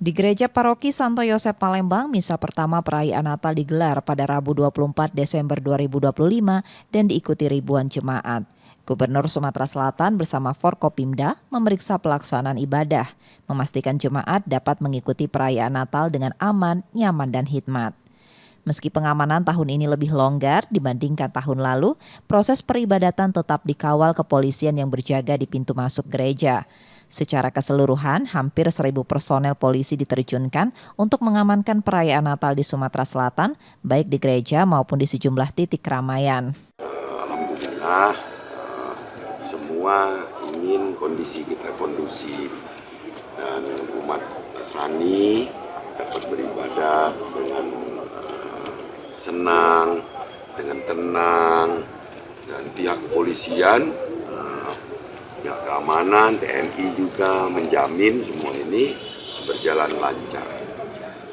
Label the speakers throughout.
Speaker 1: Di Gereja Paroki Santo Yosep Palembang, misa pertama perayaan Natal digelar pada Rabu 24 Desember 2025 dan diikuti ribuan jemaat. Gubernur Sumatera Selatan bersama Forkopimda memeriksa pelaksanaan ibadah, memastikan jemaat dapat mengikuti perayaan Natal dengan aman, nyaman, dan hikmat. Meski pengamanan tahun ini lebih longgar dibandingkan tahun lalu, proses peribadatan tetap dikawal kepolisian yang berjaga di pintu masuk gereja. Secara keseluruhan, hampir 1.000 personel polisi diterjunkan untuk mengamankan perayaan Natal di Sumatera Selatan, baik di gereja maupun di sejumlah titik keramaian.
Speaker 2: Alhamdulillah, semua ingin kondisi kita kondusif dan umat Nasrani dapat beribadah dengan senang, dengan tenang, dan pihak kepolisian, pihak keamanan, TNI juga menjamin semua ini berjalan lancar.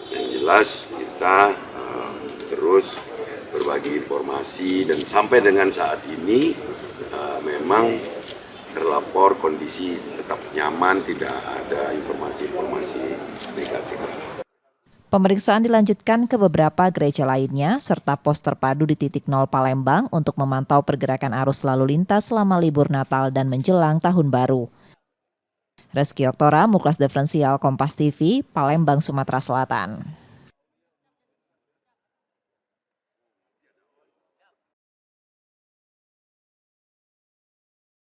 Speaker 2: Yang jelas kita terus berbagi informasi dan sampai dengan saat ini memang terlapor kondisi tetap nyaman, tidak ada informasi-informasi negatif.
Speaker 1: Pemeriksaan dilanjutkan ke beberapa gereja lainnya serta pos terpadu di titik 0 Palembang untuk memantau pergerakan arus lalu lintas selama libur Natal dan menjelang Tahun Baru. Reski Oktora, Muklas Diferensial Kompas TV, Palembang, Sumatera Selatan.